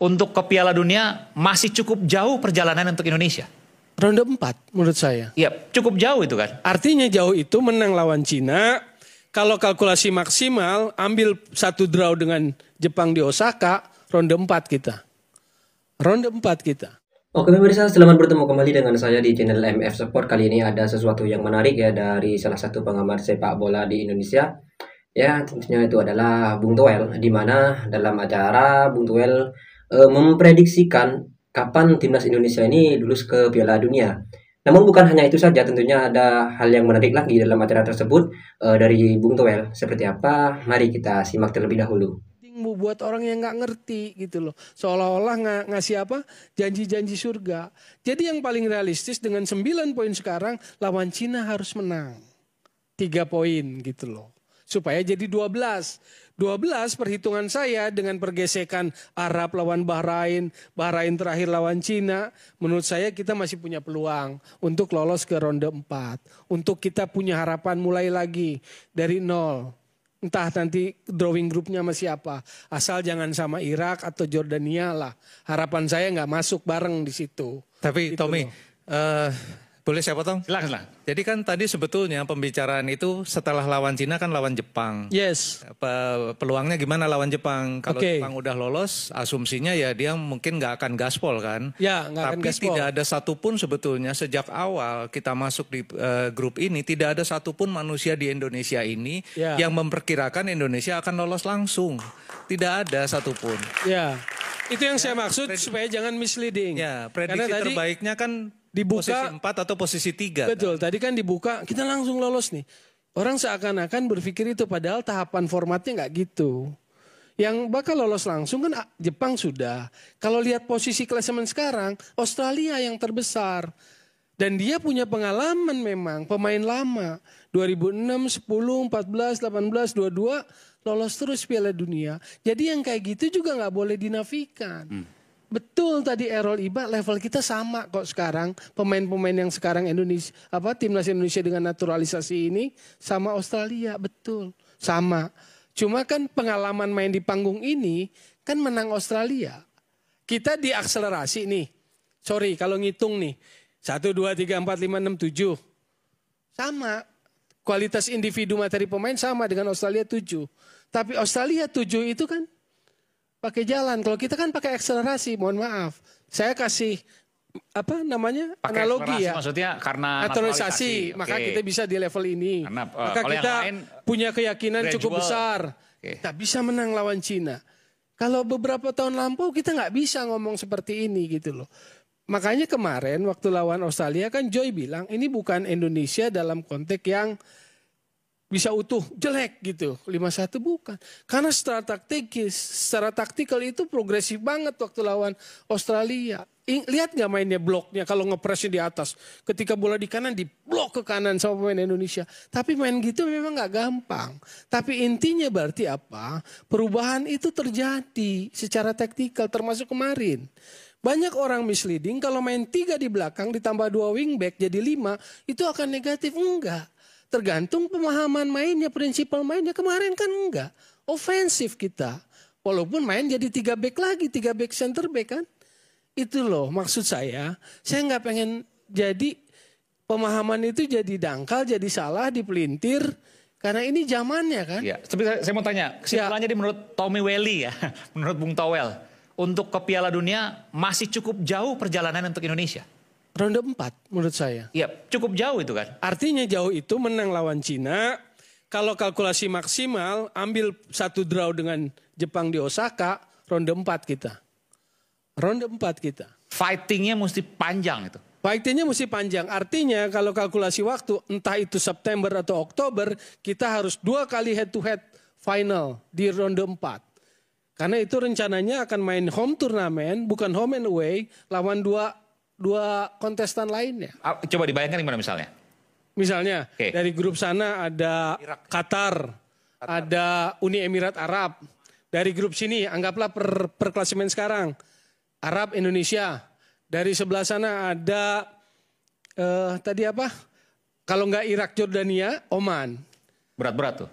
untuk ke Piala Dunia masih cukup jauh perjalanan untuk Indonesia. Ronde 4 menurut saya. Iya, cukup jauh itu kan. Artinya jauh itu menang lawan Cina. Kalau kalkulasi maksimal, ambil 1 draw dengan Jepang di Osaka, ronde 4 kita. Ronde 4 kita. Oke pemirsa, selamat bertemu kembali dengan saya di channel MF Sport. Kali ini ada sesuatu yang menarik ya dari salah satu pengamat sepak bola di Indonesia. Ya, tentunya itu adalah Bung Toel, di mana dalam acara Bung Toel memprediksikan kapan timnas Indonesia ini lulus ke Piala Dunia. Namun bukan hanya itu saja, tentunya ada hal yang menarik lagi dalam acara tersebut dari Bung Toel. Seperti apa? Mari kita simak terlebih dahulu. Buat orang yang nggak ngerti gitu loh, seolah-olah ngasih apa janji-janji surga. Jadi yang paling realistis dengan 9 poin sekarang, lawan Cina harus menang 3 poin gitu loh, supaya jadi 12 perhitungan saya dengan pergesekan Arab lawan Bahrain terakhir lawan Cina. Menurut saya kita masih punya peluang untuk lolos ke ronde 4, untuk kita punya harapan mulai lagi dari nol. Entah nanti drawing grupnya sama siapa. Asal jangan sama Irak atau Jordania lah. Harapan saya nggak masuk bareng di situ. Tapi gitu Tommy, boleh saya potong? Silakan. Jadi kan tadi sebetulnya pembicaraan itu setelah lawan Cina kan lawan Jepang. Yes. Peluangnya gimana lawan Jepang? Kalau Jepang udah lolos, asumsinya ya dia mungkin nggak akan gaspol kan? Ya, nggak akan gaspol. Tapi tidak ada satupun sebetulnya sejak awal kita masuk di grup ini, tidak ada satupun manusia di Indonesia ini yang memperkirakan Indonesia akan lolos langsung. Tidak ada satupun. Ya, itu yang saya maksud supaya jangan misleading. Ya, prediksi terbaiknya kan dibuka posisi 4 atau posisi 3. Betul, tadi kan dibuka kita langsung lolos nih. Orang seakan-akan berpikir itu, padahal tahapan formatnya nggak gitu. Yang bakal lolos langsung kan Jepang sudah. Kalau lihat posisi klasemen sekarang, Australia yang terbesar. Dan dia punya pengalaman memang, pemain lama. 2006, 10, 14, 18, 22 lolos terus Piala Dunia. Jadi yang kayak gitu juga nggak boleh dinafikan. Betul tadi Errol Iba, level kita sama kok sekarang. Pemain-pemain yang sekarang Indonesia, timnas Indonesia dengan naturalisasi ini sama Australia, betul. Sama. Cuma kan pengalaman main di panggung ini kan menang Australia. Kita diakselerasi nih. Sorry kalau ngitung nih. 1, 2, 3, 4, 5, 6, 7. Sama. Kualitas individu materi pemain sama dengan Australia 7. Tapi Australia 7 itu kan pakai jalan. Kalau kita kan pakai akselerasi, mohon maaf. Saya kasih analogi ya. Maksudnya karena naturalisasi, maka kita bisa di level ini. Karena, maka kita punya keyakinan cukup besar. Kita bisa menang lawan Cina. Kalau beberapa tahun lampau kita nggak bisa ngomong seperti ini gitu loh. Makanya kemarin waktu lawan Australia kan Joy bilang ini bukan Indonesia dalam konteks yang bisa utuh, jelek gitu. 5-1 bukan. Karena secara taktikal itu progresif banget waktu lawan Australia. Lihat gak mainnya bloknya kalau ngepresnya di atas. Ketika bola di kanan diblok ke kanan sama pemain Indonesia. Tapi main gitu memang gak gampang. Tapi intinya berarti apa? Perubahan itu terjadi secara taktikal termasuk kemarin. Banyak orang misleading kalau main 3 di belakang ditambah 2 wingback jadi 5 itu akan negatif. Enggak. Tergantung pemahaman mainnya, prinsipal mainnya. Kemarin kan enggak. Ofensif kita. Walaupun main jadi 3 back lagi. 3 back center back kan. Itu loh maksud saya. Saya nggak pengen jadi pemahaman itu jadi dangkal, jadi salah, dipelintir. Karena ini zamannya kan. Ya, saya mau tanya. Kesimpulannya menurut Tommy Welly ya. Menurut Bung Toel. Untuk ke Piala Dunia masih cukup jauh perjalanan untuk Indonesia. Ronde 4 menurut saya. Iya, cukup jauh itu kan. Artinya jauh itu menang lawan Cina. Kalau kalkulasi maksimal, ambil 1 draw dengan Jepang di Osaka, ronde 4 kita. Ronde 4 kita. Fightingnya mesti panjang itu. Fightingnya mesti panjang. Artinya kalau kalkulasi waktu, entah itu September atau Oktober, kita harus 2 kali head to head final di ronde 4. Karena itu rencananya akan main home turnamen, bukan home and away, lawan dua kontestan lainnya. Coba dibayangkan gimana misalnya? Misalnya dari grup sana ada Qatar, ada Uni Emirat Arab. Dari grup sini anggaplah per klasemen sekarang Arab Indonesia. Dari sebelah sana ada tadi apa? Kalau nggak Irak Jordania, Oman. Berat-berat tuh.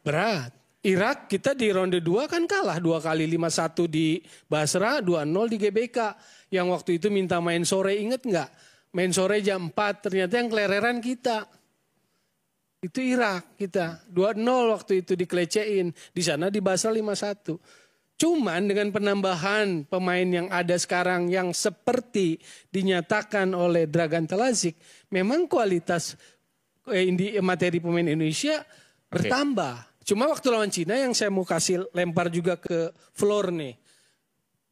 Berat. Irak kita di ronde 2 kan kalah 2 kali 5-1 di Basra, 2-0 di GBK. Yang waktu itu minta main sore, inget nggak? Main sore jam 4, ternyata yang kelereran kita. Itu Irak kita, 2-0 waktu itu dikelecehin. Di sana di Basra 5-1. Cuman dengan penambahan pemain yang ada sekarang yang seperti dinyatakan oleh Dragan Talazic, memang kualitas materi pemain Indonesia bertambah. Cuma waktu lawan Cina yang saya mau kasih lempar juga ke floor nih.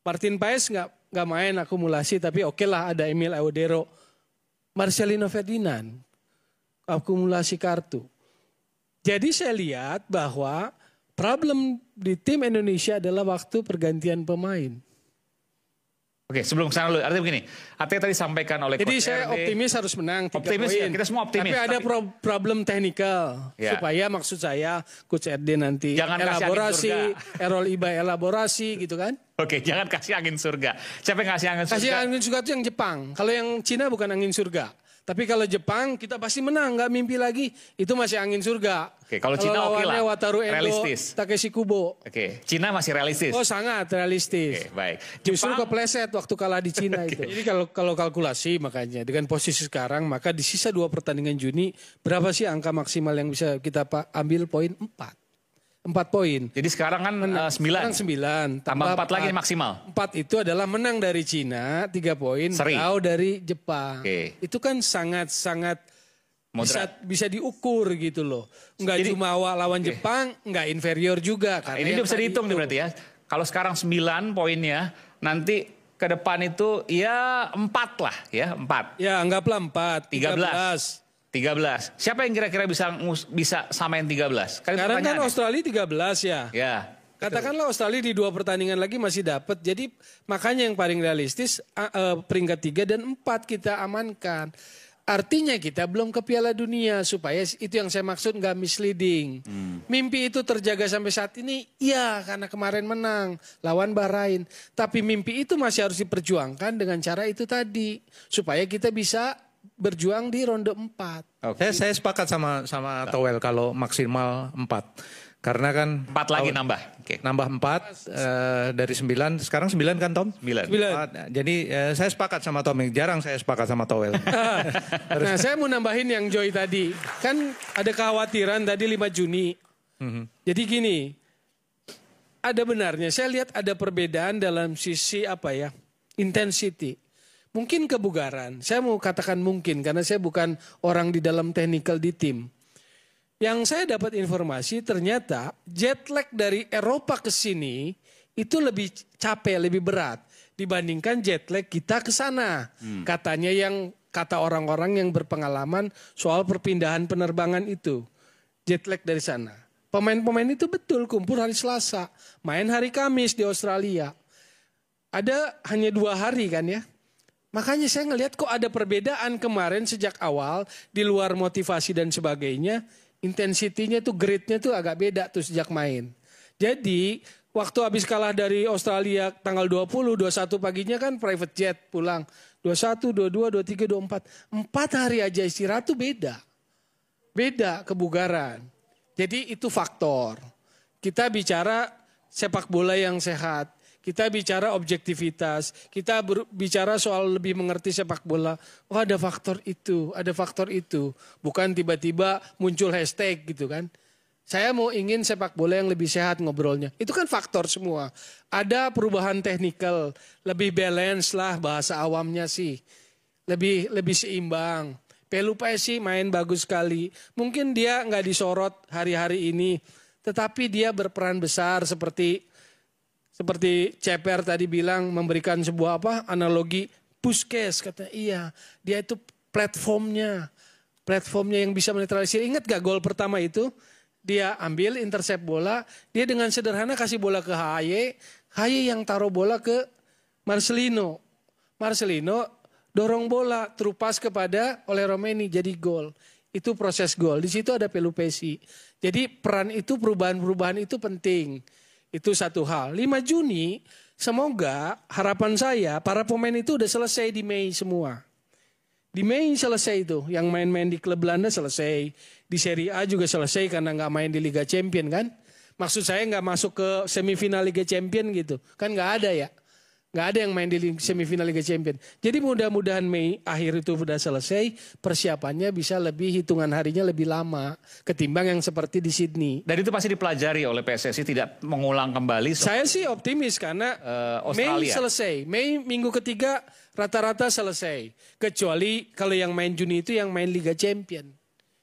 Martin Paes nggak main akumulasi, tapi oke lah ada Emil Audero. Marcelino Ferdinand akumulasi kartu. Jadi saya lihat bahwa problem di tim Indonesia adalah waktu pergantian pemain. Oke, sebelum kesana dulu, artinya begini. Artinya tadi sampaikan oleh Jadi Coach saya RD, optimis harus menang 3 optimis poin. ya, kita semua optimis. Tapi ada problem teknikal. Ya. Supaya maksud saya Coach RD nanti Jangan kasih angin elaborasi, surga. Errol Iba elaborasi gitu kan. Oke, jangan kasih angin surga. Siapa yang kasih angin surga? Kasih angin surga itu yang Jepang. Kalau yang Cina bukan angin surga. Tapi kalau Jepang kita pasti menang, nggak mimpi lagi. Itu masih angin surga. Oke, kalau Cina oke lah. Lawannya Wataru Endo, Realistis. Takeshi Kubo. Oke, Cina masih realistis. Oh sangat realistis. Oke, baik. Justru Jepang, kepleset waktu kalah di Cina itu. Jadi kalau kalkulasi makanya dengan posisi sekarang, maka di sisa 2 pertandingan Juni berapa sih angka maksimal yang bisa kita ambil? Poin 4. 4 poin. jadi sekarang kan 9. Sekarang 9. Tambah 4 lagi maksimal. 4 itu adalah menang dari Cina, 3 poin, Seri. draw dari Jepang. Oke. Itu kan sangat-sangat Moderat. bisa diukur gitu loh. Enggak cuma lawan Jepang, enggak inferior juga. Karena Ini yang bisa tadi dihitung nih itu. berarti ya. Kalau sekarang 9 poinnya, nanti ke depan itu ya 4 lah ya, 4. Ya anggaplah 4, 13. 13. Siapa yang kira-kira bisa samain 13? Sekarang kan Australia 13 ya. Ya. Katakanlah Australia di 2 pertandingan lagi masih dapat. Jadi makanya yang paling realistis peringkat 3 dan 4 kita amankan. Artinya kita belum ke Piala Dunia supaya itu yang saya maksud nggak misleading. Mimpi itu terjaga sampai saat ini, iya karena kemarin menang lawan Bahrain. Tapi mimpi itu masih harus diperjuangkan dengan cara itu tadi supaya kita bisa berjuang di ronde 4. Okay. Saya sepakat sama Towel kalau maksimal 4. Karena kan 4 lagi nambah. Okay. Nambah 4 dari 9. Sekarang 9 kan Tom? 9. Jadi saya sepakat sama Tom. Jarang saya sepakat sama Towel. Nah saya mau nambahin yang Joy tadi. Kan ada kekhawatiran tadi 5 Juni. Jadi gini. Ada benarnya. Saya lihat ada perbedaan dalam sisi intensity. Mungkin kebugaran. Saya mau katakan mungkin karena saya bukan orang di dalam technical di tim. Yang saya dapat informasi ternyata jet lag dari Eropa ke sini itu lebih capek, lebih berat dibandingkan jet lag kita ke sana. Katanya kata orang-orang yang berpengalaman soal perpindahan penerbangan itu. Jet lag dari sana. Pemain-pemain itu betul kumpul hari Selasa, main hari Kamis di Australia. Ada hanya 2 hari kan ya. Makanya saya ngelihat kok ada perbedaan kemarin sejak awal di luar motivasi dan sebagainya. Intensitinya tuh grade-nya tuh agak beda tuh sejak main. Jadi waktu habis kalah dari Australia tanggal 20, 21 paginya kan private jet pulang. 21, 22, 23, 24. 4 hari aja istirahat tuh beda. Beda kebugaran. Jadi itu faktor. Kita bicara sepak bola yang sehat. Kita bicara objektivitas, kita bicara soal lebih mengerti sepak bola. Oh ada faktor itu. Bukan tiba-tiba muncul hashtag gitu kan. Saya mau ingin sepak bola yang lebih sehat ngobrolnya. Itu kan faktor semua. Ada perubahan teknikal, lebih balance lah bahasa awamnya sih. Lebih seimbang. Pelupesi main bagus sekali. Mungkin dia nggak disorot hari-hari ini. Tetapi dia berperan besar seperti Ceper tadi bilang memberikan sebuah analogi Puskas kata iya dia itu platformnya yang bisa menetralisir. Ingat gak gol pertama itu dia ambil intercept bola, dia dengan sederhana kasih bola ke HY yang taruh bola ke Marcelino dorong bola terupas kepada oleh Romeni jadi gol. Itu proses gol. Di situ ada Pelupesi. Jadi peran itu perubahan itu penting. Itu satu hal. 5 Juni semoga harapan saya para pemain itu udah selesai di Mei semua. Di Mei selesai itu. Yang main-main di klub Belanda selesai. Di Serie A juga selesai karena nggak main di Liga Champion kan. Maksud saya nggak masuk ke semifinal Liga Champion gitu. Kan nggak ada ya. Nggak ada yang main di semifinal Liga Champion. Jadi mudah-mudahan Mei akhir itu sudah selesai. Persiapannya bisa lebih, hitungan harinya lebih lama. Ketimbang yang seperti di Sydney. Dan itu pasti dipelajari oleh PSSI, tidak mengulang kembali. Saya sih optimis karena Mei selesai. Mei minggu ketiga rata-rata selesai. Kecuali kalau yang main Juni itu yang main Liga Champion.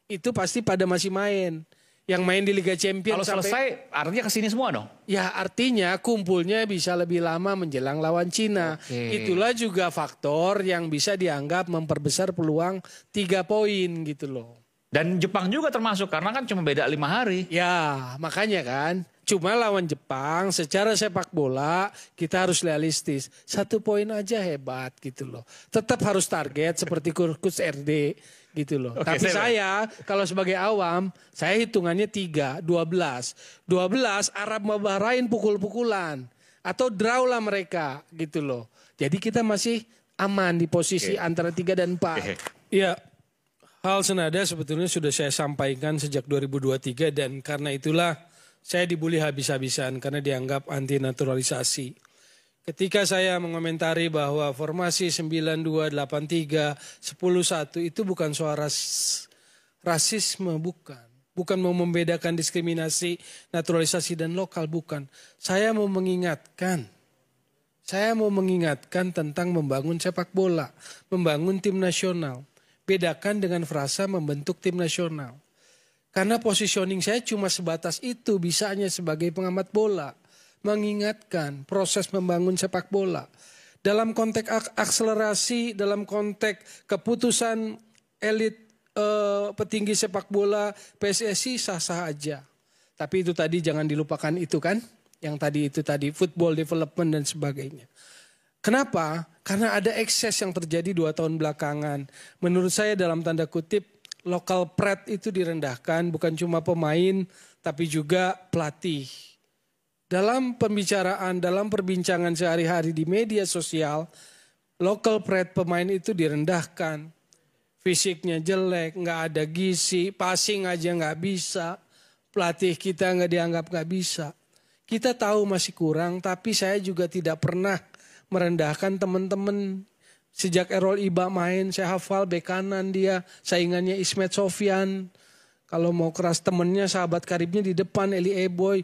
Itu pasti pada masih main. Yang main di Liga Champions. Kalau selesai artinya kesini semua dong? Ya artinya kumpulnya bisa lebih lama menjelang lawan Cina. Itulah juga faktor yang bisa dianggap memperbesar peluang 3 poin gitu loh. Dan Jepang juga termasuk karena kan cuma beda 5 hari. Ya makanya kan. Cuma lawan Jepang secara sepak bola kita harus realistis. 1 poin aja hebat gitu loh. Tetap harus target seperti Coach RD gitu loh. Tapi saya kalau sebagai awam saya hitungannya 3, 12. 12 Arab sama Bahrain pukul-pukulan. Atau draw lah mereka gitu loh. Jadi kita masih aman di posisi antara 3 dan 4. Iya. Hal senada sebetulnya sudah saya sampaikan sejak 2023 dan karena itulah saya dibully habis-habisan karena dianggap anti naturalisasi. Ketika saya mengomentari bahwa formasi 9283 101 itu bukan soal rasisme, bukan. Bukan mau membedakan diskriminasi, naturalisasi dan lokal, bukan. Saya mau mengingatkan tentang membangun sepak bola, membangun tim nasional. Bedakan dengan frasa membentuk tim nasional. Karena positioning saya cuma sebatas itu bisanya sebagai pengamat bola. Mengingatkan proses membangun sepak bola. Dalam konteks akselerasi, dalam konteks keputusan elit petinggi sepak bola PSSI sah-sah aja. Tapi itu tadi jangan dilupakan itu kan. Yang tadi football development dan sebagainya. Kenapa? Karena ada ekses yang terjadi 2 tahun belakangan. Menurut saya dalam tanda kutip local pride itu direndahkan, bukan cuma pemain tapi juga pelatih. Dalam pembicaraan, dalam perbincangan sehari-hari di media sosial, local pride pemain itu direndahkan. Fisiknya jelek, nggak ada gizi, passing aja nggak bisa. Pelatih kita nggak dianggap nggak bisa. Kita tahu masih kurang, tapi saya juga tidak pernah merendahkan teman-teman. Sejak Errol Iba main, saya hafal bek kanan dia, saingannya Ismet Sofyan. Kalau mau keras temennya, sahabat karibnya di depan, Eli Eboy.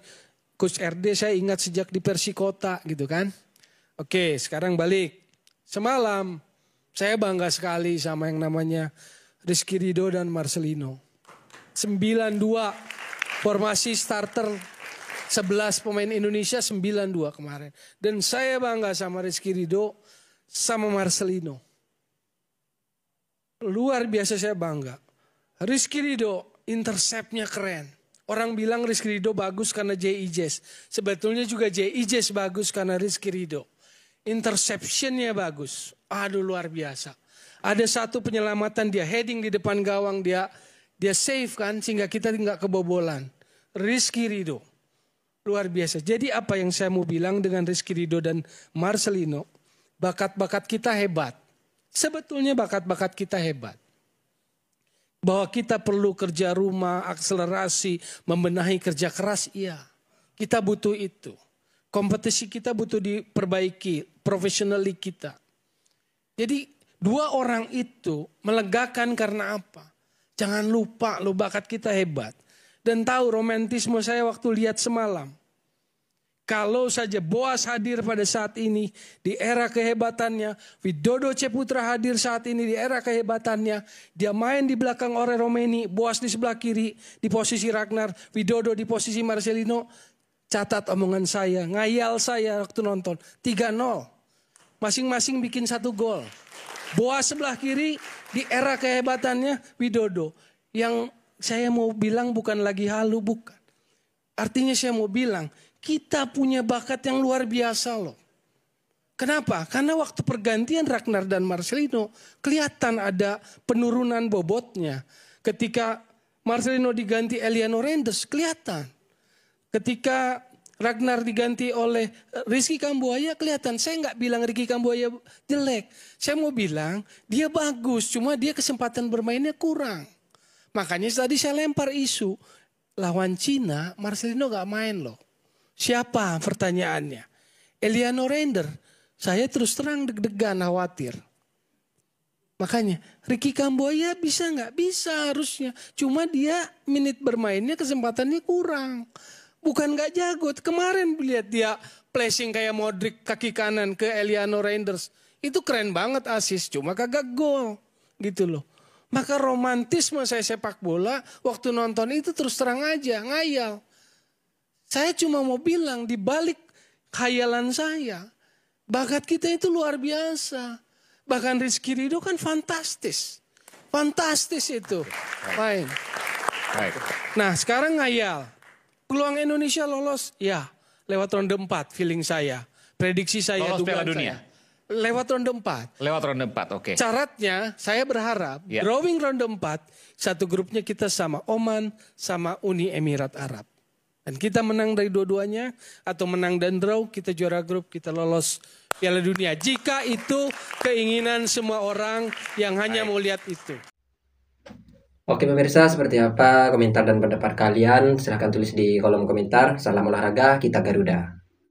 Coach RD saya ingat sejak di Persikota gitu kan. Oke, sekarang balik. Semalam, saya bangga sekali sama yang namanya Rizky Ridho dan Marcelino. 9-2, formasi starter 11 pemain Indonesia 9-2 kemarin. Dan saya bangga sama Rizky Ridho sama Marcelino. Luar biasa saya bangga. Rizky Ridho interceptnya keren. Orang bilang Rizky Ridho bagus karena J.I. Jazz. Sebetulnya juga J.I. Jazz bagus karena Rizky Ridho. Interceptionnya bagus. Aduh luar biasa. Ada satu penyelamatan dia heading di depan gawang dia save kan sehingga kita nggak kebobolan. Rizky Ridho. Luar biasa. Jadi apa yang saya mau bilang dengan Rizky Ridho dan Marcelino, bakat-bakat kita hebat. Sebetulnya bakat-bakat kita hebat. Bahwa kita perlu kerja rumah, akselerasi, membenahi kerja keras, iya. Kita butuh itu. Kompetisi kita butuh diperbaiki, profesionali kita. Jadi 2 orang itu melegakan karena apa? Jangan lupa lo bakat kita hebat. Dan tahu romantisme saya waktu lihat semalam. Kalau saja Boas hadir pada saat ini di era kehebatannya. Widodo Ceputra hadir saat ini di era kehebatannya. Dia main di belakang Ore Romeni. Boas di sebelah kiri di posisi Ragnar. Widodo di posisi Marcelino. Catat omongan saya, ngayal saya waktu nonton. 3-0. Masing-masing bikin 1 gol. Boas sebelah kiri di era kehebatannya Widodo. Yang saya mau bilang bukan lagi halu, bukan. Artinya saya mau bilang, kita punya bakat yang luar biasa loh. Kenapa? Karena waktu pergantian Ragnar dan Marcelino, kelihatan ada penurunan bobotnya. Ketika Marcelino diganti Eliano Rendes, kelihatan. Ketika Ragnar diganti oleh Rizky Kambuaya, kelihatan. Saya nggak bilang Rizky Kambuaya jelek. Saya mau bilang dia bagus, cuma dia kesempatan bermainnya kurang. Makanya tadi saya lempar isu. lawan Cina, Marcelino gak main loh. Siapa pertanyaannya? Eliano Render. Saya terus terang deg-degan, khawatir. Makanya Ricky Kambuaya bisa nggak? Bisa harusnya. Cuma dia menit bermainnya, kesempatannya kurang. Bukan nggak jago. Kemarin lihat dia flashing kayak Modric kaki kanan ke Eliano Reinders. Itu keren banget asis, cuma kagak gol. Gitu loh. Maka romantisme saya sepak bola waktu nonton itu terus terang aja, ngayal. Saya cuma mau bilang di balik khayalan saya, bakat kita itu luar biasa. Bahkan Rizky Ridho kan fantastis. Fantastis itu. Main. Baik. Nah sekarang ngayal. Peluang Indonesia lolos? Ya. Lewat ronde 4 feeling saya. Prediksi saya. Lolos Piala Dunia? Lewat ronde 4. Lewat ronde 4, oke. Syaratnya saya berharap drawing ronde 4. Satu grupnya kita sama Oman sama Uni Emirat Arab. Dan kita menang dari dua-duanya. Atau menang dan draw, kita juara grup, kita lolos Piala Dunia. Jika itu keinginan semua orang yang hanya mau lihat itu. Oke pemirsa, seperti apa komentar dan pendapat kalian? Silahkan tulis di kolom komentar. Salam olahraga, kita Garuda.